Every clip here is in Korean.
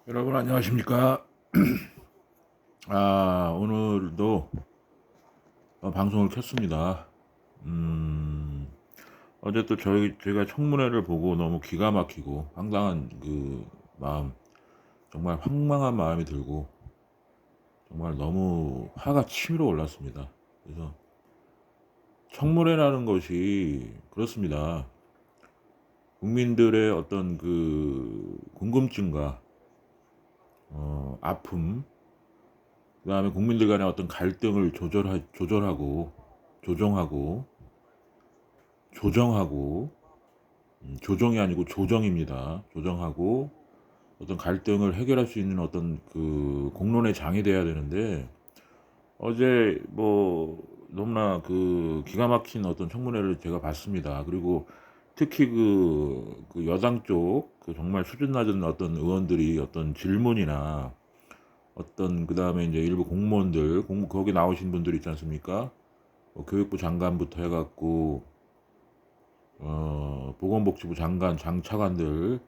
여러분 안녕하십니까? 오늘도 방송을 켰습니다. 어제 또 제가 청문회를 보고 너무 기가 막히고 황당한 그 마음, 정말 황망한 마음이 들고 정말 너무 화가 치밀어 올랐습니다. 그래서 청문회라는 것이 그렇습니다. 국민들의 어떤 그 궁금증과 아픔, 그다음에 국민들 간의 어떤 갈등을 조절하고 조정하고 조정하고 조정이 아니고 조정입니다. 조정하고 어떤 갈등을 해결할 수 있는 어떤 그 공론의 장이 돼야 되는데, 어제 뭐 너무나 그 기가 막힌 어떤 청문회를 제가 봤습니다. 그리고 특히 그 여당 쪽 그 정말 수준 낮은 어떤 의원들이 어떤 질문이나 어떤, 그다음에 이제 일부 공무원들 거기 나오신 분들 있지 않습니까? 교육부 장관부터 해갖고 보건복지부 장관, 장차관들,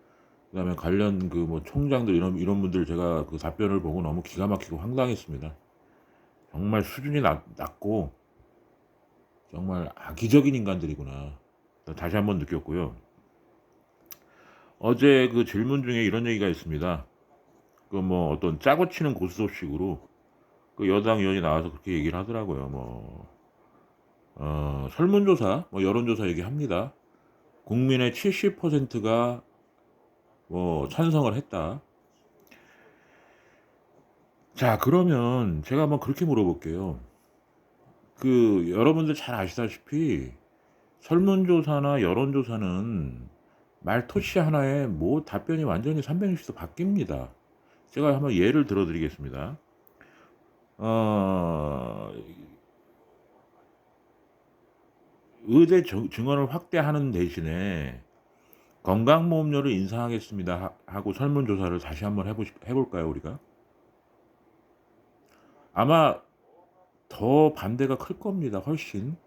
그다음에 관련 그 뭐 총장들, 이런 분들 제가 그 답변을 보고 너무 기가 막히고 황당했습니다. 정말 수준이 낮고 정말 악의적인 인간들이구나. 다시 한번 느꼈고요. 어제 그 질문 중에 이런 얘기가 있습니다. 그 뭐 어떤 짜고 치는 고스톱식으로 그 여당 의원이 나와서 그렇게 얘기를 하더라고요. 뭐 설문조사, 뭐 여론조사 얘기합니다. 국민의 70%가 뭐 찬성을 했다. 자, 그러면 제가 한번 그렇게 물어볼게요. 그 여러분들 잘 아시다시피 설문조사나 여론조사는 말토시 하나에 뭐 답변이 완전히 360도 바뀝니다. 제가 한번 예를 들어드리겠습니다. 어, 의대 증원을 확대하는 대신에 건강보험료를 인상하겠습니다 하고 설문조사를 다시 한번 해볼까요, 우리가? 아마 더 반대가 클 겁니다, 훨씬.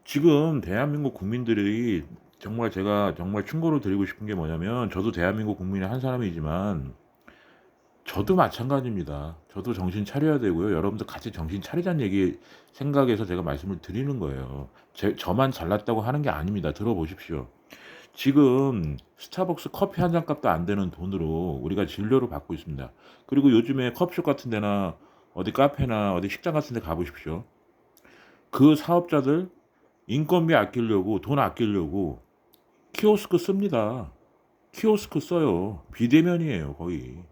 지금 대한민국 국민들이, 정말 제가 정말 충고를 드리고 싶은 게 뭐냐면, 저도 대한민국 국민의 한 사람이지만 저도 마찬가지입니다. 저도 정신 차려야 되고요. 여러분들 같이 정신 차리자는 얘기 생각에서 제가 말씀을 드리는 거예요. 저만 잘났다고 하는 게 아닙니다. 들어보십시오. 지금 스타벅스 커피 한 잔 값도 안 되는 돈으로 우리가 진료를 받고 있습니다. 그리고 요즘에 커피숍 같은 데나 어디 카페나 어디 식당 같은 데 가보십시오. 그 사업자들 인건비 아끼려고, 돈 아끼려고 키오스크 씁니다. 키오스크 써요. 비대면이에요, 거의.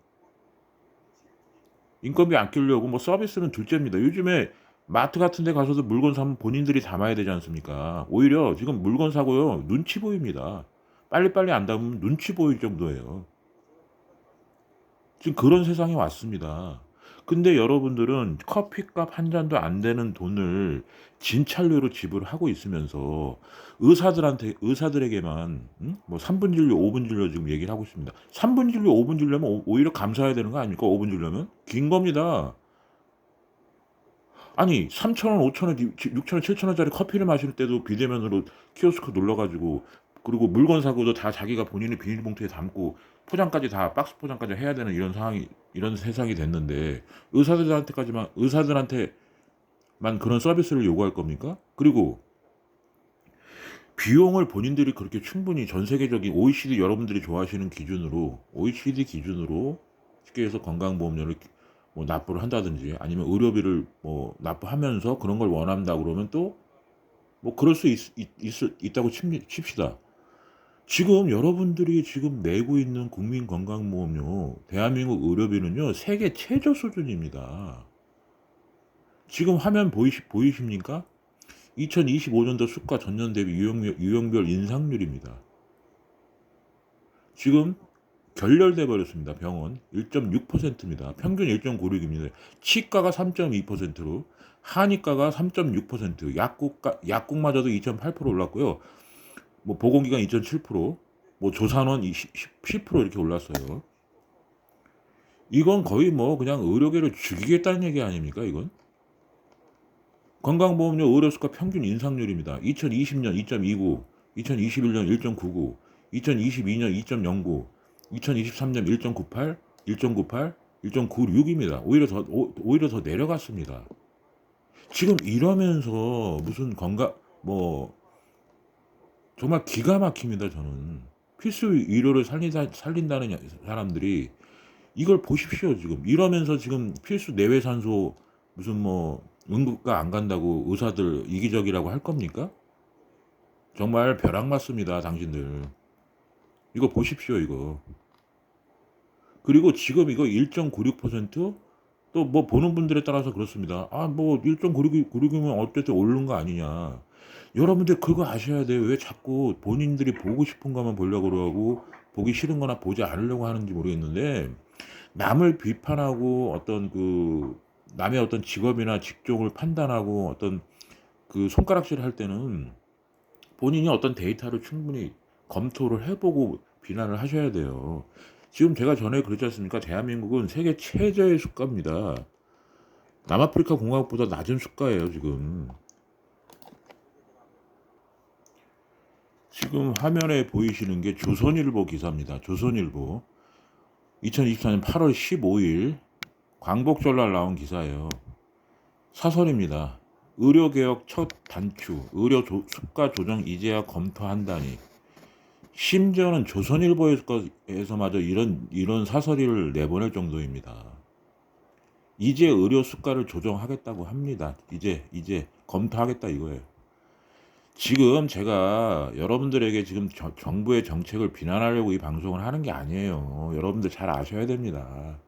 인건비 아끼려고 뭐 서비스는 둘째입니다. 요즘에 마트 같은 데 가서도 물건 사면 본인들이 담아야 되지 않습니까? 오히려 지금 물건 사고요, 눈치 보입니다. 빨리빨리 안 담으면 눈치 보일 정도예요. 지금 그런 세상이 왔습니다. 근데 여러분들은 커피값 한 잔도 안 되는 돈을 진찰료로 지불하고 있으면서 의사들에게만 뭐 3분 진료, 5분 진료 지금 얘기를 하고 있습니다. 3분 진료, 5분 진료면 오히려 감사해야 되는 거 아닙니까? 5분 진료면 긴 겁니다. 아니 3,000원, 5,000원, 6,000원, 7,000원짜리 커피를 마실 때도 비대면으로 키오스크 눌러가지고, 그리고 물건 사고도 다 자기가 본인의 비닐봉투에 담고 포장까지 다 박스 포장까지 해야 되는 이런 상황이, 이런 세상이 됐는데, 의사들한테만 그런 서비스를 요구할 겁니까? 그리고 비용을 본인들이 그렇게 충분히 전 세계적인 OECD, 여러분들이 좋아하시는 기준으로, OECD 기준으로 쉽게 해서 건강보험료를 뭐 납부를 한다든지, 아니면 의료비를 뭐 납부하면서 그런 걸 원한다 그러면 또 뭐 그럴 수 있다고 칩시다. 지금 여러분들이 지금 내고 있는 국민건강보험료, 대한민국 의료비는요, 세계 최저 수준입니다. 지금 화면 보이십니까? 2025년도 수가 전년 대비 유형별 인상률입니다. 지금 결렬돼 버렸습니다. 병원 1.6%입니다. 평균 1.96입니다. 치과가 3.2%로, 한의과가 3.6%, 약국마저도 2.8% 올랐고요. 뭐 보건기관 2.7%, 뭐 조산원 10% 이렇게 올랐어요. 이건 거의 뭐 그냥 의료계를 죽이겠다는 얘기 아닙니까, 이건? 건강보험료 의료수가 평균 인상률입니다. 2020년 2.29, 2021년 1.99, 2022년 2.09, 2023년 1.98, 1.98, 1.96입니다. 오히려 더 내려갔습니다. 지금 이러면서 무슨 건강 뭐 정말 기가 막힙니다. 저는 필수 의료를 살린다는 사람들이 이걸 보십시오. 지금 이러면서 지금 필수 내외산소 무슨 뭐 응급가 안 간다고 의사들 이기적이라고 할 겁니까? 정말 벼락 맞습니다. 당신들 이거 보십시오. 이거 그리고 지금 이거 1.96%, 또 뭐 보는 분들에 따라서 그렇습니다. 아, 뭐 1.96이면 어쨌든 오른 거 아니냐. 여러분들 그거 아셔야 돼요. 왜 자꾸 본인들이 보고 싶은 것만 보려고 그러고 보기 싫은 거나 보지 않으려고 하는지 모르겠는데, 남을 비판하고 어떤 그 남의 어떤 직업이나 직종을 판단하고 어떤 그 손가락질 할 때는 본인이 어떤 데이터를 충분히 검토를 해보고 비난을 하셔야 돼요. 지금 제가 전에 그랬지 않습니까? 대한민국은 세계 최저의 수가입니다. 남아프리카 공화국보다 낮은 수가예요, 지금. 지금 화면에 보이시는 게 조선일보 기사입니다. 조선일보. 2024년 8월 15일 광복절날 나온 기사예요. 사설입니다. 의료개혁 첫 단추, 수가 조정 이제야 검토한다니. 심지어는 조선일보에서마저 이런 사설을 내보낼 정도입니다. 이제 의료 수가를 조정하겠다고 합니다. 이제 검토하겠다 이거예요. 지금 제가 여러분들에게 지금 정부의 정책을 비난하려고 이 방송을 하는 게 아니에요. 여러분들 잘 아셔야 됩니다.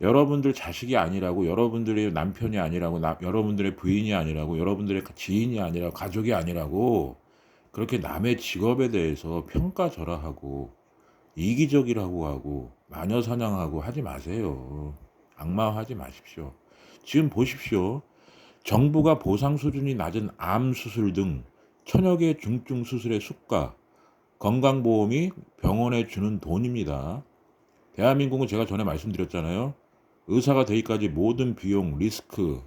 여러분들 자식이 아니라고, 여러분들의 남편이 아니라고, 여러분들의 부인이 아니라고, 여러분들의 지인이 아니라고, 가족이 아니라고 그렇게 남의 직업에 대해서 평가절하하고 이기적이라고 하고 마녀 사냥하고 하지 마세요. 악마화하지 마십시오. 지금 보십시오. 정부가 보상 수준이 낮은 암 수술 등 천여 개 중증 수술의 수가, 건강보험이 병원에 주는 돈입니다. 대한민국은 제가 전에 말씀드렸잖아요. 의사가 되기까지 모든 비용, 리스크,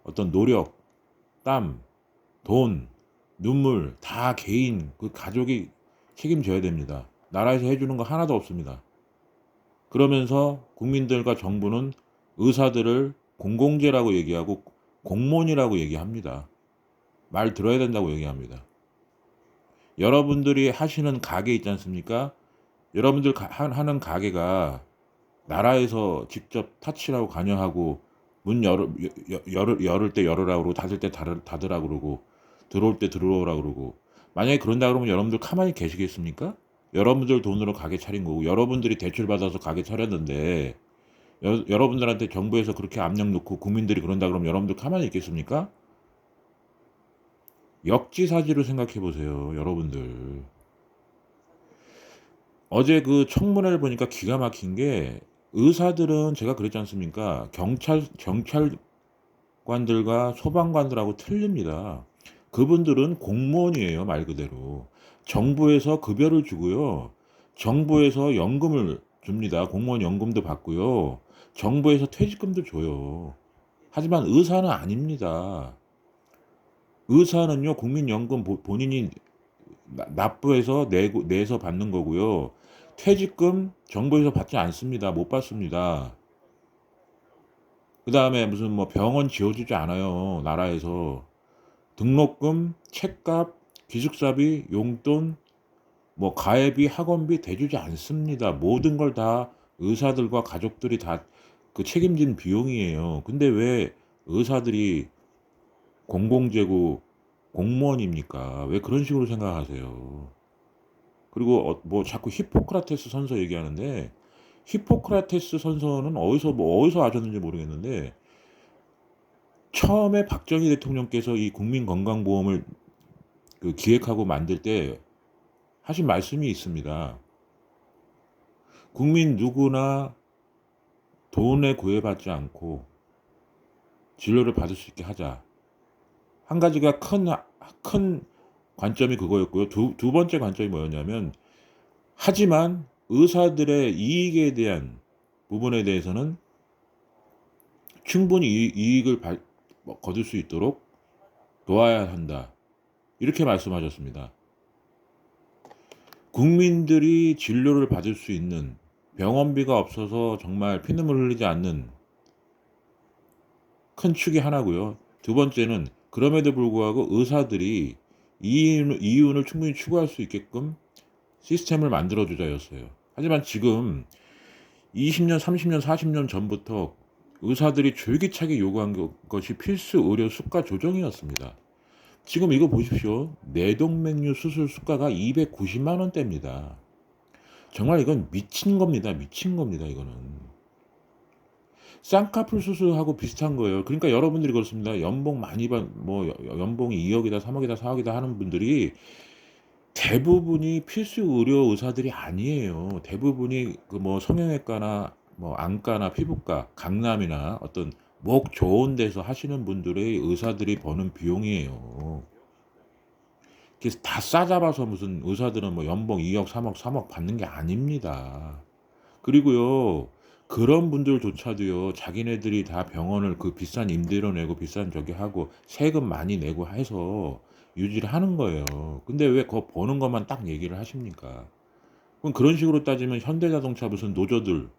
어떤 노력, 땀, 돈, 눈물 다 개인, 그 가족이 책임져야 됩니다. 나라에서 해주는 거 하나도 없습니다. 그러면서 국민들과 정부는 의사들을 공공재라고 얘기하고 공무원이라고 얘기합니다. 말 들어야 된다고 얘기합니다. 여러분들이 하시는 가게 있지 않습니까? 여러분들 하는 가게가 나라에서 직접 타치라고 관여하고 문 열을 때 열으라고 그러고 닫을 때 닫으라고 그러고 들어올 때 들어오라고 그러고, 만약에 그런다 그러면 여러분들 가만히 계시겠습니까? 여러분들 돈으로 가게 차린 거고 여러분들이 대출받아서 가게 차렸는데 여러분들한테 정부에서 그렇게 압력 넣고 국민들이 그런다 그러면 여러분들 가만히 있겠습니까? 역지사지로 생각해 보세요, 여러분들. 어제 그 청문회를 보니까 기가 막힌 게, 의사들은 제가 그랬지 않습니까? 경찰관들과 소방관들하고 틀립니다. 그분들은 공무원이에요, 말 그대로. 정부에서 급여를 주고요. 정부에서 연금을 줍니다. 공무원 연금도 받고요. 정부에서 퇴직금도 줘요. 하지만 의사는 아닙니다. 의사는요, 국민연금 본인이 납부해서 내서 받는 거고요. 퇴직금 정부에서 받지 않습니다. 못 받습니다. 그 다음에 무슨 뭐 병원 지어주지 않아요, 나라에서. 등록금, 책값, 기숙사비, 용돈, 뭐 가해비, 학원비 대주지 않습니다. 모든 걸 다 의사들과 가족들이 다 그 책임진 비용이에요. 근데 왜 의사들이 공공재고 공무원입니까? 왜 그런 식으로 생각하세요? 그리고 뭐 자꾸 히포크라테스 선서 얘기하는데, 히포크라테스 선서는 어디서 아셨는지 모르겠는데, 처음에 박정희 대통령께서 이 국민건강보험을 그 기획하고 만들 때 하신 말씀이 있습니다. 국민 누구나 돈에 구애받지 않고 진료를 받을 수 있게 하자. 한 가지가 큰 관점이 그거였고요. 두 번째 관점이 뭐였냐면, 하지만 의사들의 이익에 대한 부분에 대해서는 충분히 이익을 거둘 수 있도록 도와야 한다. 이렇게 말씀하셨습니다. 국민들이 진료를 받을 수 있는 병원비가 없어서 정말 피눈물 흘리지 않는 큰 축이 하나고요. 두 번째는 그럼에도 불구하고 의사들이 이윤을 충분히 추구할 수 있게끔 시스템을 만들어 주자였어요. 하지만 지금 20년, 30년, 40년 전부터 의사들이 줄기차게 요구한 것이 필수 의료 수가 조정이었습니다. 지금 이거 보십시오. 뇌동맥류 수술 수가가 290만 원대입니다. 정말 이건 미친 겁니다. 미친 겁니다. 이거는. 쌍꺼풀 수술하고 비슷한 거예요. 그러니까 여러분들이 그렇습니다. 연봉 많이 연봉이 2억이다, 3억이다, 4억이다 하는 분들이 대부분이 필수 의료 의사들이 아니에요. 대부분이 그 뭐 성형외과나 뭐 안과나 피부과, 강남이나 어떤 목 좋은 데서 하시는 분들의 의사들이 버는 비용이에요. 그래서 다 싸잡아서 무슨 의사들은 뭐 연봉 2억, 3억, 3억 받는 게 아닙니다. 그리고요, 그런 분들조차도요, 자기네들이 다 병원을 그 비싼 임대료 내고 비싼 저기 하고 세금 많이 내고 해서 유지를 하는 거예요. 근데 왜 그거 버는 것만 딱 얘기를 하십니까? 그럼 그런 식으로 따지면 현대자동차 무슨 노조들,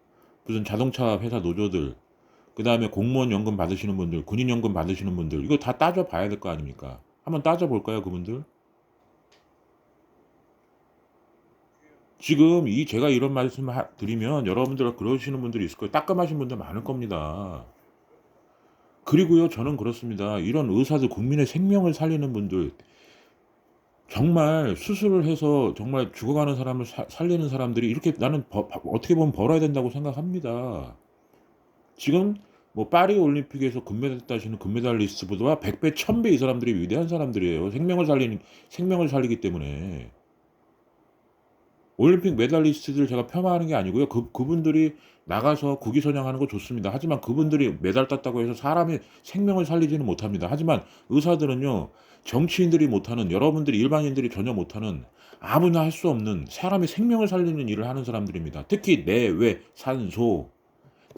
무슨 자동차 회사 노조들, 그 다음에 공무원 연금 받으시는 분들, 군인 연금 받으시는 분들, 이거 다 따져봐야 될 거 아닙니까? 한번 따져볼까요, 그분들? 지금 제가 이런 말씀 드리면 여러분들 그러시는 분들이 있을 거예요. 따끔하신 분들 많을 겁니다. 그리고요, 저는 그렇습니다. 이런 의사들, 국민의 생명을 살리는 분들, 정말 수술을 해서 정말 죽어가는 사람을 살리는 사람들이 이렇게 나는 어떻게 보면 벌어야 된다고 생각합니다. 지금 뭐 파리 올림픽에서 금메달 따시는 금메달리스트보다 100배, 1000배 이 사람들이 위대한 사람들이에요. 생명을 살리기 때문에. 올림픽 메달리스트들 제가 폄하하는 게 아니고요. 그분들이 나가서 국위선양하는 거 좋습니다. 하지만 그분들이 메달 땄다고 해서 사람의 생명을 살리지는 못합니다. 하지만 의사들은요, 정치인들이 못하는, 여러분들이 일반인들이 전혀 못하는, 아무나 할 수 없는 사람의 생명을 살리는 일을 하는 사람들입니다. 특히 내외, 산소,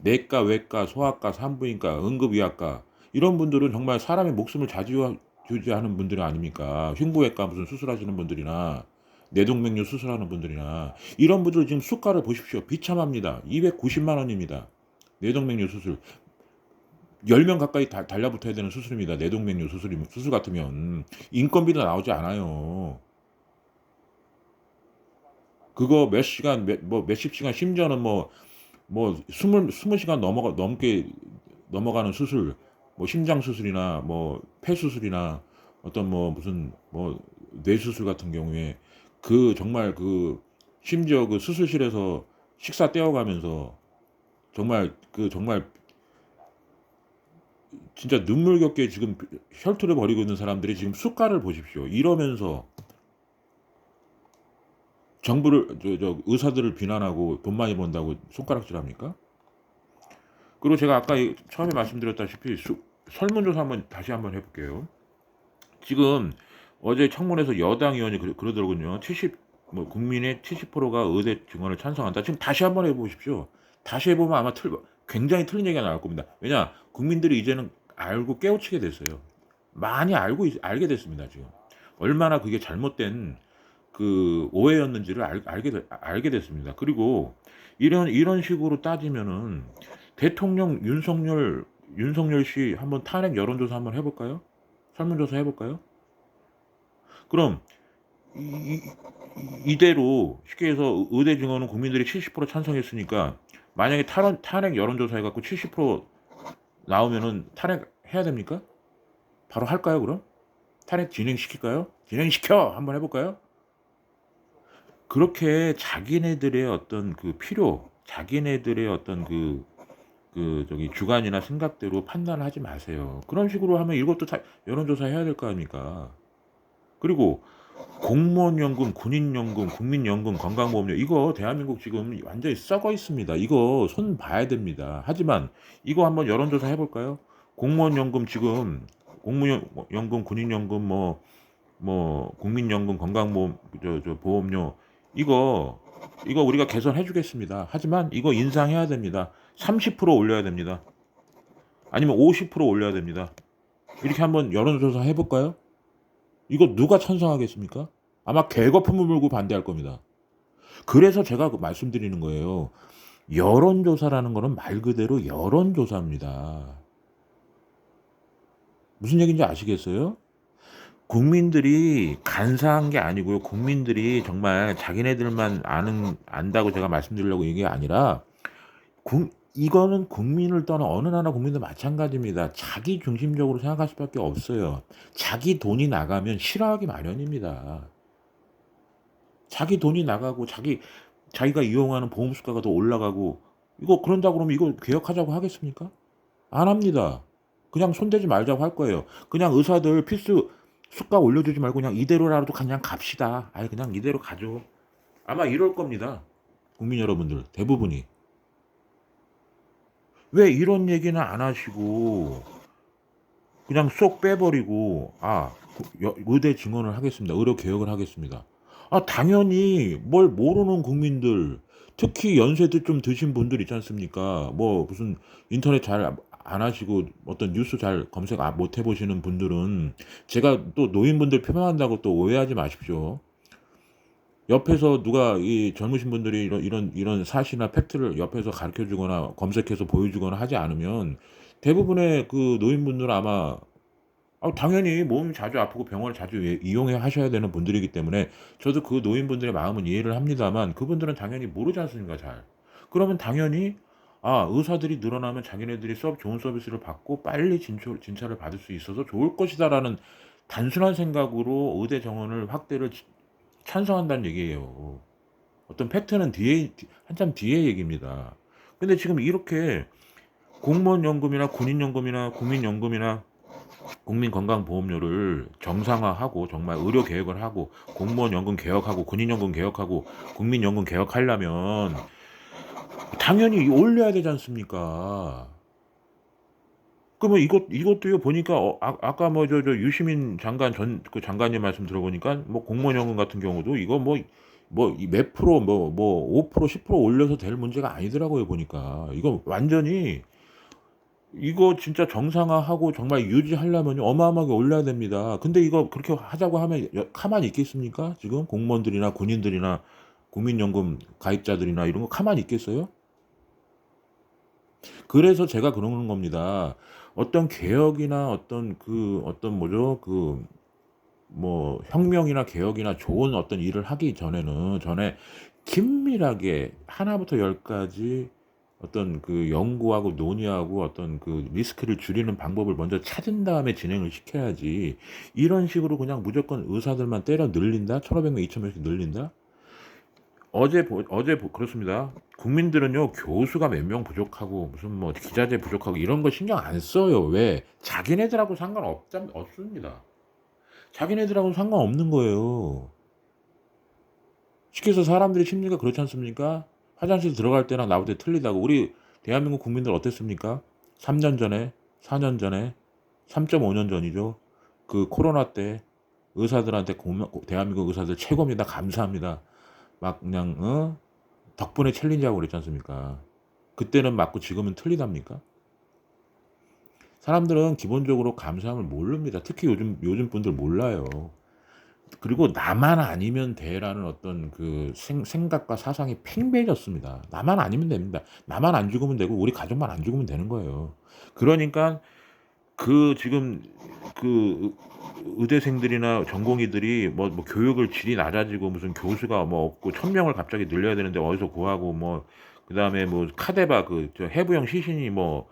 내과, 외과, 소아과, 산부인과, 응급의학과, 이런 분들은 정말 사람의 목숨을 좌지우지하는 분들이 아닙니까? 흉부외과 무슨 수술하시는 분들이나 뇌동맥류 수술하는 분들이나 이런 분들 지금 수가를 보십시오. 비참합니다. 290만 원입니다. 뇌동맥류 수술. 10명 가까이 달라붙어야 되는 수술입니다. 뇌동맥류 수술 같으면 인건비도 나오지 않아요. 그거 몇 시간, 몇십 시간, 심지어는 뭐 20시간 넘게 넘어가는 수술, 뭐 심장 수술이나 뭐 폐 수술이나 어떤 뭐 무슨 뭐 뇌 수술 같은 경우에 그 정말 그 심지어 그 수술실에서 식사 떼어가면서 정말 진짜 눈물겹게 지금 혈투를 벌이고 있는 사람들이 지금 수가를 보십시오. 이러면서 정부를 의사들을 비난하고 돈 많이 번다고 손가락질합니까? 그리고 제가 아까 처음에 말씀드렸다시피 설문조사 다시 한번 해볼게요. 지금 어제 청문회에서 여당 의원이 그러더군요. 국민의 70%가 의대 증원을 찬성한다. 지금 다시 한번 해보십시오. 다시 해보면 아마 굉장히 틀린 얘기가 나올 겁니다. 왜냐, 국민들이 이제는 알고 깨우치게 됐어요. 많이 알게 됐습니다. 지금 얼마나 그게 잘못된 그 오해였는지를 알게 됐습니다. 그리고 이런 식으로 따지면은 대통령 윤석열 씨 한번 탄핵 여론조사 한번 해볼까요? 설문조사 해볼까요? 그럼 이, 이대로 쉽게 해서 의대 증원은 국민들이 70% 찬성했으니까 만약에 탄핵 여론조사 해갖고 70% 나오면은 탄핵 해야 됩니까? 바로 할까요, 그럼? 탄핵 진행시킬까요? 진행시켜! 한번 해볼까요? 그렇게 자기네들의 어떤 그 자기네들의 어떤 주관이나 생각대로 판단을 하지 마세요. 그런 식으로 하면 이것도 여론조사 해야 될 거 아닙니까? 그리고 공무원연금, 군인연금, 국민연금, 건강보험료, 이거 대한민국 지금 완전히 썩어 있습니다. 이거 손 봐야 됩니다. 하지만 이거 한번 여론조사 해볼까요? 공무원연금 지금, 공무연금, 군인연금, 국민연금, 건강보험, 보험료, 이거 우리가 개선해 주겠습니다. 하지만 이거 인상해야 됩니다. 30% 올려야 됩니다. 아니면 50% 올려야 됩니다. 이렇게 한번 여론조사 해볼까요? 이거 누가 찬성하겠습니까? 아마 개거품을 물고 반대할 겁니다. 그래서 제가 말씀드리는 거예요. 여론조사라는 거는 말 그대로 여론조사입니다. 무슨 얘기인지 아시겠어요? 국민들이 간사한 게 아니고요. 국민들이 정말 자기네들만 안다고 제가 말씀드리려고 얘기가 아니라 이거는 국민을 떠나 어느 나라 국민도 마찬가지입니다. 자기 중심적으로 생각할 수밖에 없어요. 자기 돈이 나가면 싫어하기 마련입니다. 자기 돈이 나가고 자기가 이용하는 보험 수가가 더 올라가고 이거 그런다 그러면 이거 개혁하자고 하겠습니까? 안 합니다. 그냥 손대지 말자고 할 거예요. 그냥 의사들 필수 수가 올려주지 말고 그냥 이대로라도 그냥 갑시다. 아예 그냥 이대로 가죠. 아마 이럴 겁니다. 국민 여러분들 대부분이. 왜 이런 얘기는 안 하시고 그냥 쏙 빼버리고 의대 증원을 하겠습니다. 의료 개혁을 하겠습니다. 당연히 뭘 모르는 국민들 특히 연세도 좀 드신 분들 있지 않습니까? 뭐 무슨 인터넷 잘 안 하시고 어떤 뉴스 잘 검색 못 해보시는 분들은 제가 또 노인분들 표방한다고 또 오해하지 마십시오. 옆에서 누가 이 젊으신 분들이 이런 사실이나 팩트를 옆에서 가르쳐 주거나 검색해서 보여주거나 하지 않으면 대부분의 그 노인분들은 아마 당연히 몸이 자주 아프고 병원을 자주 이용해 하셔야 되는 분들이기 때문에 저도 그 노인분들의 마음은 이해를 합니다만 그분들은 당연히 모르지 않습니까 잘. 그러면 당연히 의사들이 늘어나면 자기네들이 좋은 서비스를 받고 빨리 진찰을 받을 수 있어서 좋을 것이다라는 단순한 생각으로 의대 정원을 확대를 찬성한다는 얘기예요. 어떤 팩트는 한참 뒤에 얘기입니다. 근데 지금 이렇게 공무원연금이나 군인연금이나 국민연금이나 국민건강보험료를 정상화하고 정말 의료 개혁을 하고 공무원연금 개혁하고 군인연금 개혁하고 국민연금 개혁하려면 당연히 올려야 되지 않습니까? 그러면 이것도요 보니까 아까 뭐 유시민 장관 그 장관님 말씀 들어보니까 뭐 공무원연금 같은 경우도 이거 몇 프로 5% 10% 올려서 될 문제가 아니더라고요 보니까. 이거 완전히 이거 진짜 정상화하고 정말 유지하려면 어마어마하게 올려야 됩니다. 근데 이거 그렇게 하자고 하면 가만히 있겠습니까? 지금 공무원들이나 군인들이나 국민연금 가입자들이나 이런 거 가만히 있겠어요? 그래서 제가 그러는 겁니다. 어떤 개혁이나 어떤 뭐죠? 뭐 혁명이나 개혁이나 좋은 어떤 일을 하기 전에 긴밀하게 하나부터 열까지 어떤 그 연구하고 논의하고 어떤 그 리스크를 줄이는 방법을 먼저 찾은 다음에 진행을 시켜야지 이런 식으로 그냥 무조건 의사들만 때려 늘린다? 1,500명, 2,000명씩 늘린다? 그렇습니다. 국민들은요, 교수가 몇 명 부족하고, 무슨 뭐 기자재 부족하고, 이런 거 신경 안 써요. 왜? 자기네들하고 없습니다. 자기네들하고는 상관없는 거예요. 쉽게 해서 사람들의 심리가 그렇지 않습니까? 화장실 들어갈 때랑 나올 때 틀리다고. 우리 대한민국 국민들 어땠습니까? 3년 전에, 4년 전에, 3.5년 전이죠. 그 코로나 때 의사들한테 대한민국 의사들 최고입니다. 감사합니다. 막 그냥 덕분에 챌린지하고 그랬지 않습니까? 그때는 맞고 지금은 틀리답니까? 사람들은 기본적으로 감사함을 모릅니다. 특히 요즘 분들 몰라요. 그리고 나만 아니면 돼라는 어떤 그 생각과 사상이 팽배해졌습니다. 나만 아니면 됩니다. 나만 안 죽으면 되고 우리 가족만 안 죽으면 되는 거예요. 그러니까 지금 의대생들이나 전공의들이 뭐 교육을 질이 낮아지고 무슨 교수가 뭐 없고 1,000명을 갑자기 늘려야 되는데 어디서 구하고 뭐 그다음에 뭐 카데바 해부형 시신이 뭐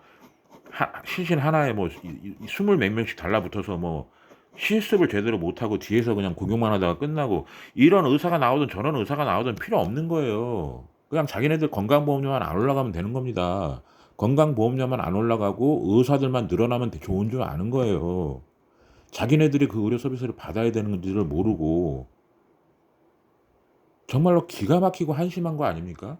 시신 하나에 뭐 20 몇 명씩 달라붙어서 뭐 실습을 제대로 못하고 뒤에서 그냥 구경만 하다가 끝나고 이런 의사가 나오든 저런 의사가 나오든 필요 없는 거예요. 그냥 자기네들 건강보험료만 안 올라가면 되는 겁니다. 건강보험료만 안 올라가고 의사들만 늘어나면 좋은 줄 아는 거예요. 자기네들이 그 의료 서비스를 받아야 되는지를 모르고 정말로 기가 막히고 한심한 거 아닙니까?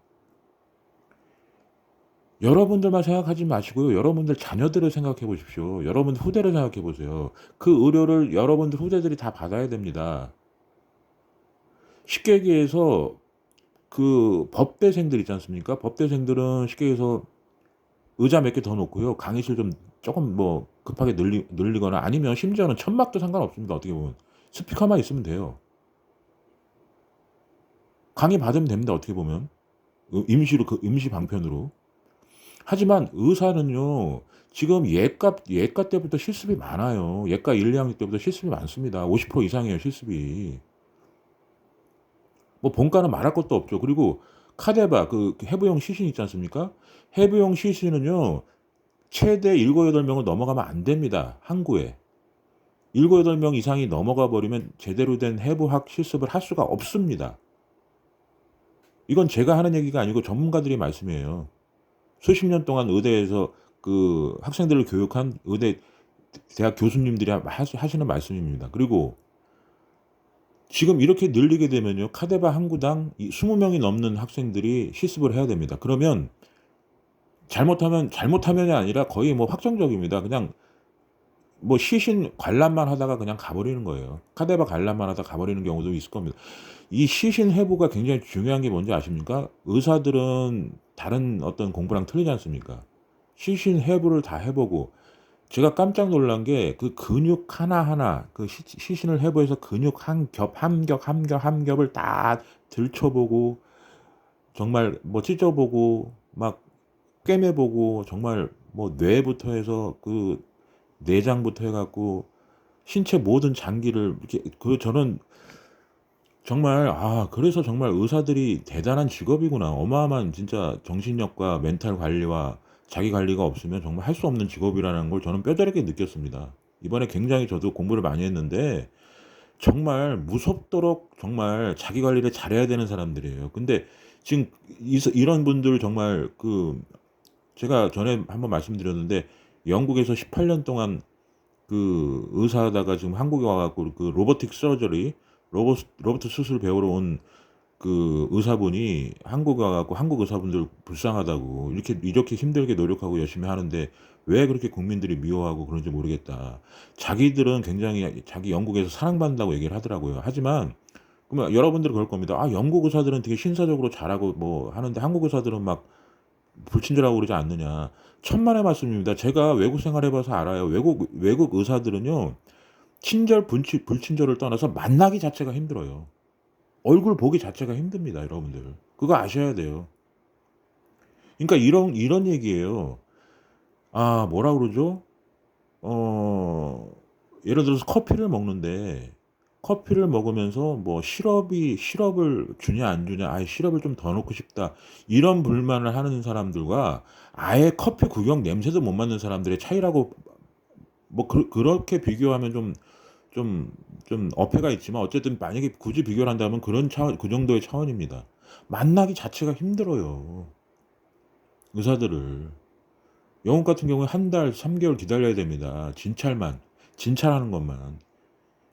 여러분들만 생각하지 마시고요. 여러분들 자녀들을 생각해 보십시오. 여러분 후대를 생각해 보세요. 그 의료를 여러분들 후대들이 다 받아야 됩니다. 쉽게 얘기해서 그 법대생들 있지 않습니까? 법대생들은 쉽게 해서 의자 몇 개 더 놓고요. 강의실 좀 조금 뭐 급하게 늘리거나 아니면 심지어는 천막도 상관없습니다. 어떻게 보면 스피커만 있으면 돼요. 강의 받으면 됩니다. 어떻게 보면 임시로 그 임시 방편으로. 하지만 의사는요. 지금 예과 때부터 실습이 많아요. 예과 1, 2학년 때부터 실습이 많습니다. 50% 이상이에요, 실습이. 뭐 본과는 말할 것도 없죠. 그리고 카데바 그 해부용 시신 있지 않습니까? 해부용 시신은요. 최대 7-8명을 넘어가면 안 됩니다, 항구에. 7-8명 이상이 넘어가 버리면 제대로 된 해부학 실습을 할 수가 없습니다. 이건 제가 하는 얘기가 아니고 전문가들의 말씀이에요. 수십 년 동안 의대에서 그 학생들을 교육한 의대 대학 교수님들이 하시는 말씀입니다. 그리고 지금 이렇게 늘리게 되면요. 카데바 항구당 20명이 넘는 학생들이 실습을 해야 됩니다. 그러면 잘못하면이 아니라 거의 뭐 확정적입니다. 그냥 뭐 시신 관람만 하다가 그냥 가버리는 거예요. 카데바 관람만 하다가 가버리는 경우도 있을 겁니다. 이 시신 해부가 굉장히 중요한 게 뭔지 아십니까? 의사들은 다른 어떤 공부랑 틀리지 않습니까? 시신 해부를 다 해보고 제가 깜짝 놀란 게 그 근육 하나하나 그 시신을 해부해서 근육 한 겹을 다 들춰보고 정말 뭐 찢어보고 막 꿰매보고 정말 뭐 뇌부터 해서 그 내장부터 해갖고 신체 모든 장기를 이렇게 저는 정말 그래서 정말 의사들이 대단한 직업이구나. 어마어마한 진짜 정신력과 멘탈 관리와 자기 관리가 없으면 정말 할 수 없는 직업이라는 걸 저는 뼈저리게 느꼈습니다. 이번에 굉장히 저도 공부를 많이 했는데 정말 무섭도록 정말 자기 관리를 잘해야 되는 사람들이에요. 근데 지금 이런 분들 정말 제가 전에 한번 말씀드렸는데 영국에서 18년 동안 그 의사하다가 지금 한국에 와갖고 그 로보틱 서저리 로봇 수술 배우러 온 그 의사분이 한국에 와갖고 한국 의사분들 불쌍하다고 이렇게 힘들게 노력하고 열심히 하는데 왜 그렇게 국민들이 미워하고 그런지 모르겠다. 자기들은 굉장히 자기 영국에서 사랑받는다고 얘기를 하더라고요. 하지만 그러면 여러분들은 그럴 겁니다. 영국 의사들은 되게 신사적으로 잘하고 뭐 하는데 한국 의사들은 막 불친절하고 그러지 않느냐. 천만의 말씀입니다. 제가 외국 생활해봐서 알아요. 외국 의사들은요. 불친절을 떠나서 만나기 자체가 힘들어요. 얼굴 보기 자체가 힘듭니다, 여러분들. 그거 아셔야 돼요. 그러니까 이런 얘기예요. 뭐라 그러죠? 어, 예를 들어서 커피를 먹는데 커피를 먹으면서 뭐 시럽을 주냐 안 주냐, 시럽을 좀 더 넣고 싶다. 이런 불만을 하는 사람들과 아예 커피 구경 냄새도 못 맡는 사람들의 차이라고 뭐 그렇게 비교하면 좀 어폐가 있지만 어쨌든 만약에 굳이 비교를 한다면 그 정도의 차원입니다. 만나기 자체가 힘들어요. 의사들을. 영국 같은 경우에 한 달, 3개월 기다려야 됩니다. 진찰하는 것만.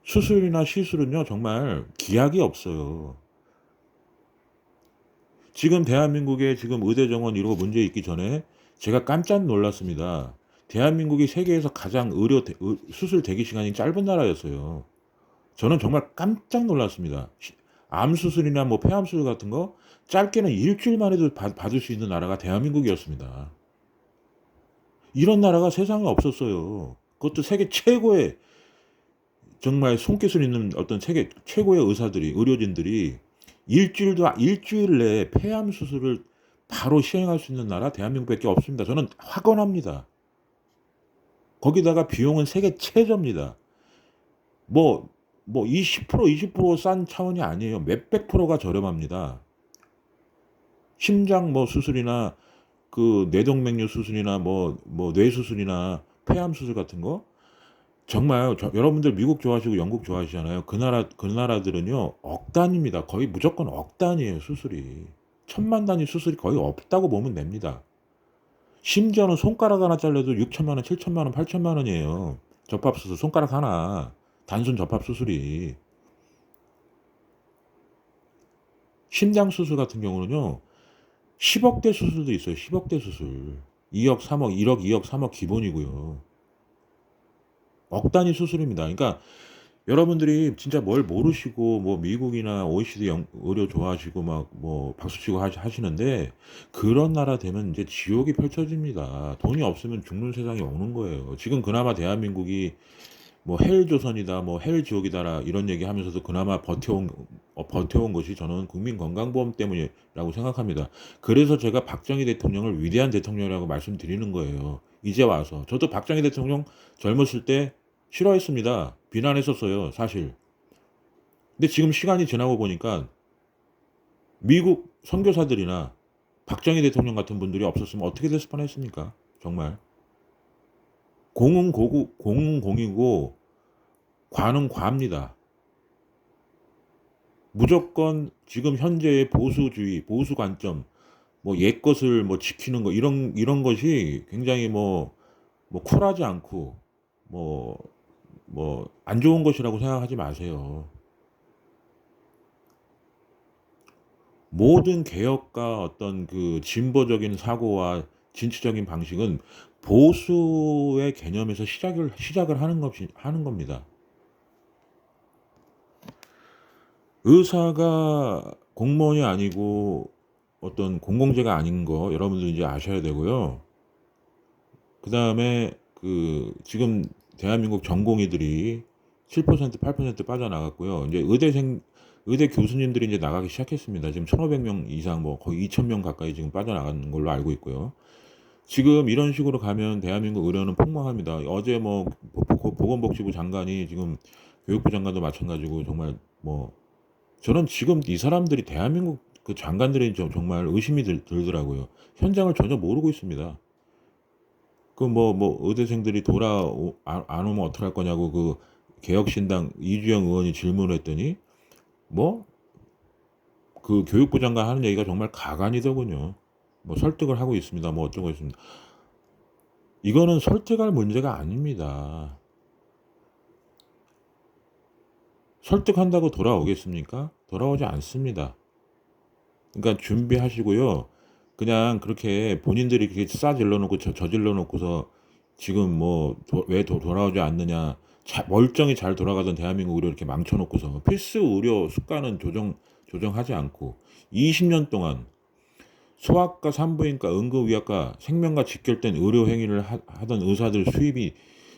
수술이나 시술은요, 정말 기약이 없어요. 지금 대한민국에 지금 의대 정원 이러고 문제 있기 전에 제가 깜짝 놀랐습니다. 대한민국이 세계에서 가장 수술 대기 시간이 짧은 나라였어요. 저는 정말 깜짝 놀랐습니다. 암 수술이나 뭐 폐암 수술 같은 거 짧게는 일주일만 해도 받을 수 있는 나라가 대한민국이었습니다. 이런 나라가 세상에 없었어요. 그것도 세계 최고의 정말 손기술 있는 어떤 세계 최고의 의료진들이 일주일 내에 폐암 수술을 바로 시행할 수 있는 나라 대한민국밖에 없습니다. 저는 확언합니다. 거기다가 비용은 세계 최저입니다. 뭐 20%싼 차원이 아니에요. 몇백 프로가 저렴합니다. 심장 수술이나 그 뇌동맥류 수술이나 뇌 수술이나 폐암 수술 같은 거 정말 여러분들 미국 좋아하시고 영국 좋아하시잖아요. 그 나라들은요 억 단위입니다. 거의 무조건 억 단위예요, 수술이. 천만 단위 수술이 거의 없다고 보면 됩니다. 심지어는 손가락 하나 잘라도 6천만 원, 7천만 원, 8천만 원이에요. 접합 수술 손가락 하나 단순 접합 수술이. 심장 수술 같은 경우는요 10억대 수술도 있어요. 10억대 수술. 2억, 3억, 1억, 2억, 3억 기본이고요. 억 단위 수술입니다. 그러니까 여러분들이 진짜 뭘 모르시고 뭐 미국이나 OECD 의료 좋아하시고 막 뭐 박수치고 하시는데 그런 나라 되면 이제 지옥이 펼쳐집니다. 돈이 없으면 죽는 세상이 오는 거예요. 지금 그나마 대한민국이 뭐 헬조선이다, 뭐 헬지옥이다라 이런 얘기하면서도 그나마 버텨온 것이 저는 국민건강보험 때문이라고 생각합니다. 그래서 제가 박정희 대통령을 위대한 대통령이라고 말씀드리는 거예요. 이제 와서 저도 박정희 대통령 젊었을 때 싫어했습니다. 비난했었어요, 사실. 근데 지금 시간이 지나고 보니까 미국 선교사들이나 박정희 대통령 같은 분들이 없었으면 어떻게 됐을 뻔했습니까? 정말 공은 고고 공은 공이고 과는 과입니다. 무조건 지금 현재의 보수주의, 보수 관점, 뭐 옛것을 뭐 지키는 거 이런 것이 굉장히 뭐 쿨하지 않고 뭐 안 좋은 것이라고 생각하지 마세요. 모든 개혁과 어떤 그 진보적인 사고와 진취적인 방식은 보수의 개념에서 시작을 하는 겁니다. 의사가 공무원이 아니고 어떤 공공재가 아닌 거 여러분들 이제 아셔야 되고요. 그다음에 그 지금 대한민국 전공의들이 7% 8% 빠져나갔고요. 이제 의대 교수님들이 이제 나가기 시작했습니다. 지금 1,500명 이상 뭐 거의 2,000명 가까이 지금 빠져나간 걸로 알고 있고요. 지금 이런 식으로 가면 대한민국 의료는 폭망합니다. 어제 뭐 보건복지부 장관이 지금 교육부 장관도 마찬가지고 정말 뭐 저는 지금 이 사람들이 대한민국 그 장관들이 정말 의심이 들더라고요. 현장을 전혀 모르고 있습니다. 그 의대생들이 안 오면 어떡할 거냐고 그 개혁신당 이주영 의원이 질문을 했더니 뭐 그 교육부 장관 하는 얘기가 정말 가관이더군요. 뭐 설득을 하고 있습니다. 뭐 어쩌고 있습니다. 이거는 설득할 문제가 아닙니다. 설득한다고 돌아오겠습니까? 돌아오지 않습니다. 그러니까 준비하시고요. 그냥 그렇게 본인들이 그렇게 싸질러 놓고 저질러 놓고서 지금 왜 돌아오지 않느냐. 멀쩡히 잘 돌아가던 대한민국 의료 이렇게 망쳐 놓고서 필수 의료 수가는 조정하지 않고 20년 동안 소아과, 산부인과, 응급의학과 생명과 직결된 의료 행위를 하던 의사들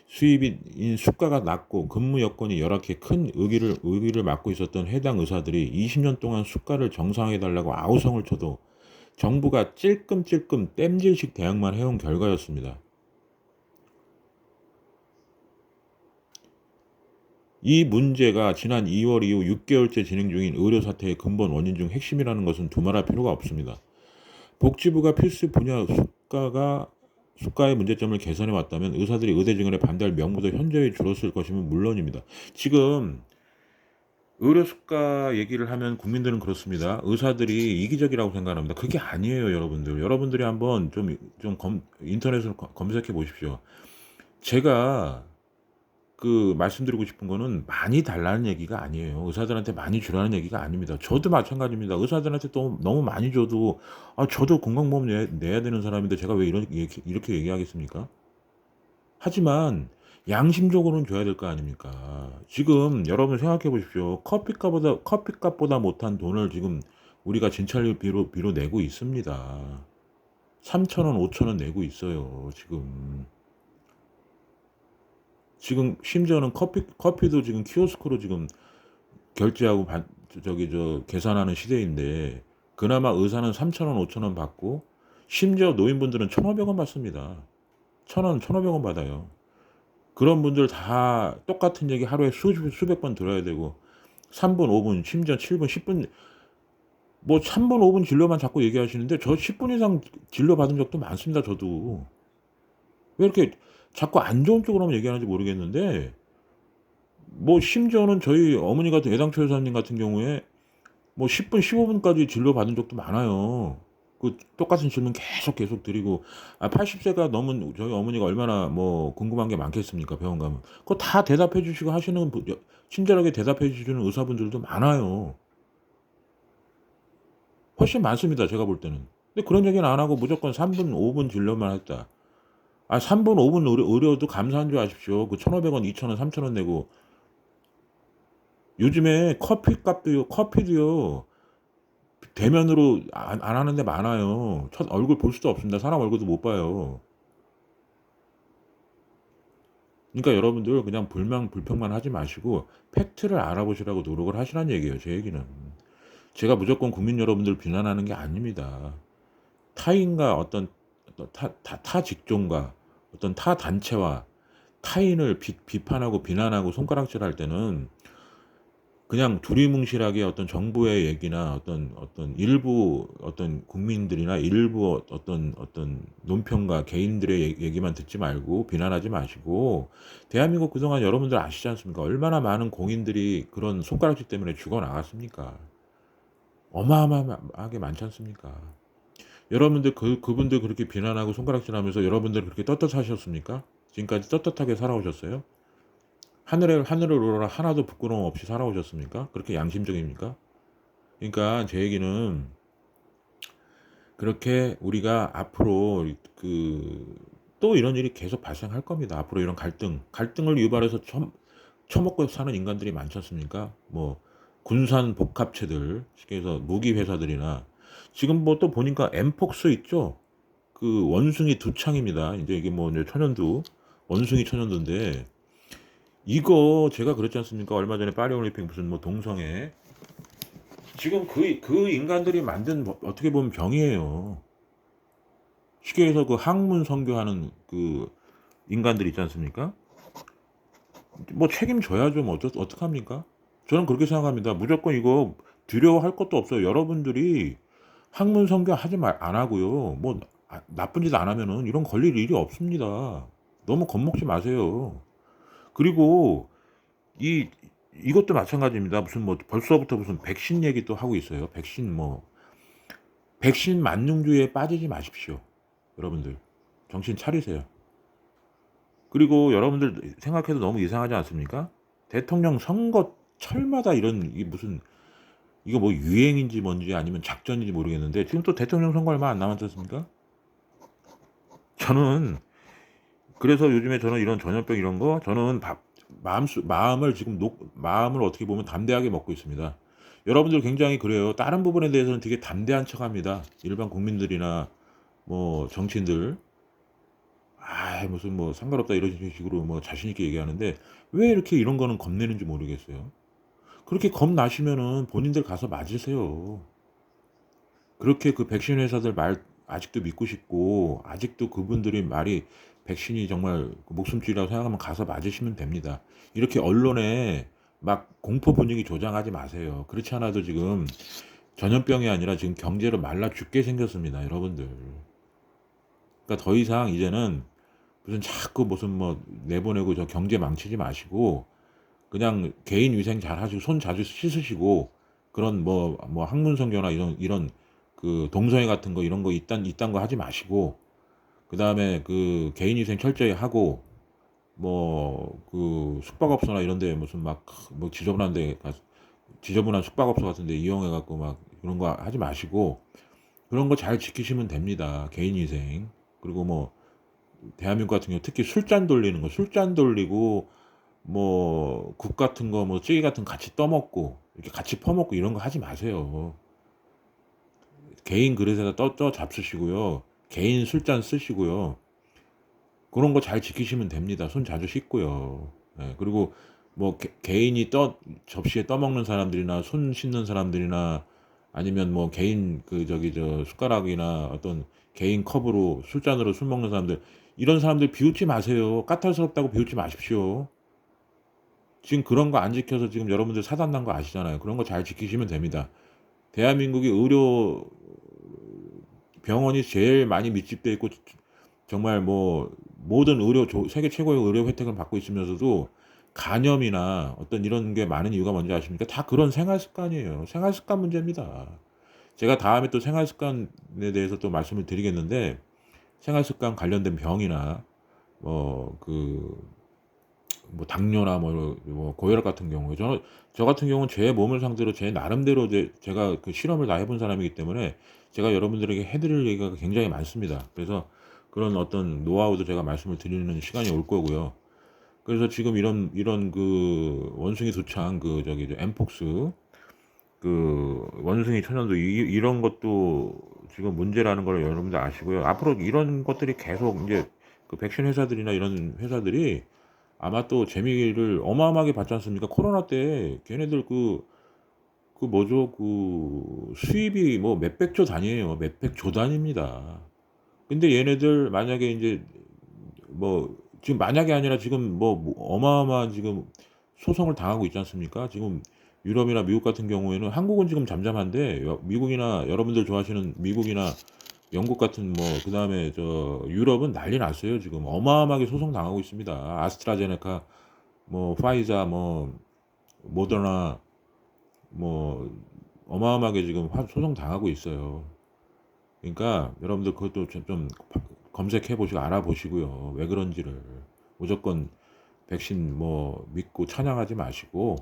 수입인 수가가 낮고 근무 여건이 열악해 큰 의기를 맡고 있었던 해당 의사들이 20년 동안 수가를 정상화해 달라고 아우성을 쳐도 정부가 찔끔찔끔 땜질식 대응만 해온 결과였습니다. 이 문제가 지난 2월 이후 6개월째 진행 중인 의료 사태의 근본 원인 중 핵심이라는 것은 두말할 필요가 없습니다. 복지부가 필수 분야 수가의 문제점을 개선해 왔다면 의사들이 의대 증원에 반대할 명분도 현저히 줄었을 것이면 물론입니다. 지금 의료 수가 얘기를 하면 국민들은 그렇습니다. 의사들이 이기적이라고 생각합니다. 그게 아니에요, 여러분들. 여러분들이 한번 인터넷으로 검색해 보십시오. 제가 그 말씀드리고 싶은 거는 많이 달라는 얘기가 아니에요. 의사들한테 많이 주라는 얘기가 아닙니다. 저도 마찬가지입니다. 의사들한테 또 너무 많이 줘도 저도 건강보험 내야 되는 사람인데 제가 왜 이렇게 얘기하겠습니까? 하지만 양심적으로는 줘야 될 거 아닙니까? 지금 여러분 생각해 보십시오. 커피값보다 못한 돈을 지금 우리가 진찰비로 내고 있습니다. 3,000원, 5,000원 내고 있어요. 지금 심지어는 커피도 지금 키오스크로 지금 결제하고 계산하는 시대인데 그나마 의사는 3,000원, 5,000원 받고 심지어 노인분들은 1,500원 받습니다. 1,000원, 1,500원 받아요. 그런 분들 다 똑같은 얘기 하루에 수백 번 들어야 되고 3분, 5분, 심지어 7분, 10분 3분, 5분 진료만 자꾸 얘기하시는데 저 10분 이상 진료 받은 적도 많습니다. 저도. 왜 이렇게 자꾸 안 좋은 쪽으로만 얘기하는지 모르겠는데 심지어는 저희 어머니 같은 애당초 여사님 같은 경우에 10분, 15분까지 진료 받은 적도 많아요. 그 똑같은 질문 계속 드리고 80세가 넘은 저희 어머니가 얼마나 궁금한 게 많겠습니까? 병원 가면. 그거 다 대답해 주시고 친절하게 대답해 주시는 의사분들도 많아요. 훨씬 많습니다. 제가 볼 때는. 근데 그런 얘기는 안 하고 무조건 3분, 5분 진료만 했다. 3분, 5분 의료도 감사한 줄 아십시오. 그 1,500원, 2,000원, 3,000원 내고 요즘에 커피도요. 대면으로 안 하는 데 많아요. 얼굴 볼 수도 없습니다. 사람 얼굴도 못 봐요. 그러니까 여러분들 그냥 불평만 하지 마시고 팩트를 알아보시라고 노력을 하시란 얘기예요, 제 얘기는. 제가 무조건 국민 여러분들 비난하는 게 아닙니다. 타인과 어떤 타 직종과 어떤 타 단체와 타인을 비판하고 비난하고 손가락질할 때는 그냥 두리뭉실하게 어떤 정부의 얘기나 어떤 일부 어떤 국민들이나 일부 어떤 논평가 개인들의 얘기만 듣지 말고 비난하지 마시고, 대한민국 그동안 여러분들 아시지 않습니까? 얼마나 많은 공인들이 그런 손가락질 때문에 죽어 나갔습니까? 어마어마하게 많지 않습니까? 여러분들 그분들 그렇게 비난하고 손가락질하면서 여러분들 그렇게 떳떳하셨습니까? 지금까지 떳떳하게 살아오셨어요? 하늘을 우러러 하나도 부끄러움 없이 살아오셨습니까? 그렇게 양심적입니까? 그러니까 제 얘기는, 그렇게 우리가 앞으로 또 이런 일이 계속 발생할 겁니다. 앞으로 이런 갈등을 유발해서 처먹고 사는 인간들이 많지 않습니까? 뭐 군산 복합체들, 쉽게 해서 무기 회사들이나, 지금 뭐 또 보니까 엠폭스 있죠? 그 원숭이 두 창입니다. 이제 이게 뭐 이제 천연두, 원숭이 천연두인데, 이거 제가 그랬지 않습니까? 얼마 전에 파리올림픽 무슨 뭐 동성애, 지금 그 인간들이 만든 어떻게 보면 병이에요. 쉽게 해서 그 학문 선교하는 그 인간들 있지 않습니까? 뭐 책임져야죠. 뭐 어떡합니까? 저는 그렇게 생각합니다. 무조건 이거 두려워할 것도 없어요. 여러분들이 학문 선교 하지 안 하고요. 뭐 나쁜 짓 안 하면은 이런 걸릴 일이 없습니다. 너무 겁먹지 마세요. 그리고 이 이것도 마찬가지입니다. 무슨 뭐 벌써부터 무슨 백신 얘기 또 하고 있어요. 백신 만능주의에 빠지지 마십시오. 여러분들 정신 차리세요. 그리고 여러분들 생각해도 너무 이상하지 않습니까? 대통령 선거 철마다 이런, 이 무슨, 이거 뭐 유행인지 뭔지 아니면 작전인지 모르겠는데, 지금 또 대통령 선거 얼마 안 남았지 않습니까? 저는 그래서 요즘에 저는 이런 전염병 이런 거, 저는 마음을 지금 마음을 어떻게 보면 담대하게 먹고 있습니다. 여러분들 굉장히 그래요. 다른 부분에 대해서는 되게 담대한 척합니다. 일반 국민들이나 뭐 정치인들, 무슨 뭐 상관없다 이런 식으로 뭐 자신 있게 얘기하는데, 왜 이렇게 이런 거는 겁내는지 모르겠어요. 그렇게 겁나시면은 본인들 가서 맞으세요. 그렇게 그 백신 회사들 말 아직도 믿고 싶고, 아직도 그분들이 말이 백신이 정말 목숨줄이라고 생각하면 가서 맞으시면 됩니다. 이렇게 언론에 막 공포 분위기 조장하지 마세요. 그렇지 않아도 지금 전염병이 아니라 지금 경제로 말라 죽게 생겼습니다, 여러분들. 그러니까 더 이상 이제는 무슨 자꾸 무슨 뭐 내보내고 저 경제 망치지 마시고, 그냥 개인 위생 잘 하시고 손 자주 씻으시고, 그런 뭐 학문성교나 이런 그 동성애 같은 거 이런 거 이딴 거 하지 마시고, 그다음에 그 개인 위생 철저히 하고, 뭐 그 숙박업소나 이런 데 무슨 막 뭐 지저분한 숙박업소 같은 데 이용해 갖고 막 그런 거 하지 마시고, 그런 거 잘 지키시면 됩니다. 개인 위생. 그리고 뭐 대한민국 같은 경우 특히 술잔 돌리고 뭐 국 같은 거 뭐 찌개 같은 거 같이 떠먹고 이렇게 같이 퍼먹고 이런 거 하지 마세요. 개인 그릇에다 떠 잡수시고요. 개인 술잔 쓰시고요. 그런 거 잘 지키시면 됩니다. 손 자주 씻고요. 예, 그리고 뭐 개인이 접시에 떠먹는 사람들이나 손 씻는 사람들이나, 아니면 뭐 개인 저 숟가락이나 어떤 개인 컵으로 술잔으로 술 먹는 사람들, 이런 사람들 비웃지 마세요. 까탈스럽다고 비웃지 마십시오. 지금 그런 거 안 지켜서 지금 여러분들 사단 난 거 아시잖아요. 그런 거 잘 지키시면 됩니다. 대한민국의 의료 병원이 제일 많이 밀집돼 있고, 정말 뭐 모든 세계 최고의 의료 혜택을 받고 있으면서도 간염이나 어떤 이런 게 많은 이유가 뭔지 아십니까? 다 그런 생활 습관이에요. 생활 습관 문제입니다. 제가 다음에 또 생활 습관에 대해서 또 말씀을 드리겠는데, 생활 습관 관련된 병이나 뭐뭐 당뇨나 뭐 고혈압 같은 경우에, 저 같은 경우는 제 몸을 상대로 제 나름대로 제가 그 실험을 다 해본 사람이기 때문에 제가 여러분들에게 해드릴 얘기가 굉장히 많습니다. 그래서 그런 어떤 노하우도 제가 말씀을 드리는 시간이 올 거고요. 그래서 지금 이런 그 원숭이 두창 저 엠폭스 그 원숭이 천연두 이런 것도 지금 문제라는 걸 여러분들 아시고요. 앞으로 이런 것들이 계속 이제 그 백신 회사들이나 이런 회사들이 아마 또 재미를 어마어마하게 받지 않습니까? 코로나 때 걔네들 그 뭐죠? 그 수입이 뭐 몇백 조 단위예요. 몇백 조 단위입니다. 근데 얘네들 만약에 이제 뭐 지금 만약에 아니라 지금 뭐 어마어마한 지금 소송을 당하고 있지 않습니까? 지금 유럽이나 미국 같은 경우에는 한국은 지금 잠잠한데 미국이나 여러분들 좋아하시는 미국이나 영국 같은 뭐 그다음에 저 유럽은 난리 났어요. 지금 어마어마하게 소송 당하고 있습니다. 아스트라제네카 뭐 파이자 뭐 모더나 뭐 어마어마하게 지금 소송 당하고 있어요. 그러니까 여러분들 그것도 좀 검색해 보시고 알아보시고요. 왜 그런지를 무조건 백신 뭐 믿고 찬양하지 마시고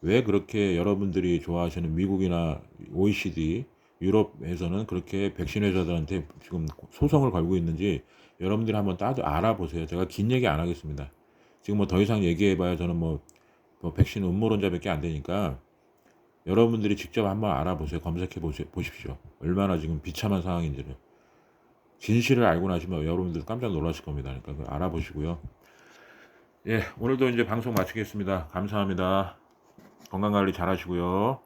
왜 그렇게 여러분들이 좋아하시는 미국이나 OECD, 유럽에서는 그렇게 백신 회사들한테 지금 소송을 걸고 있는지 여러분들이 한번 따져 알아보세요. 제가 긴 얘기 안 하겠습니다. 지금 뭐 더 이상 얘기해봐야 저는 뭐 백신 음모론자밖에 안 되니까 여러분들이 직접 한번 알아보세요. 검색해 보십시오. 얼마나 지금 비참한 상황인지를. 진실을 알고 나시면 여러분들 깜짝 놀라실 겁니다. 그러니까 알아보시고요. 예, 오늘도 이제 방송 마치겠습니다. 감사합니다. 건강관리 잘 하시고요.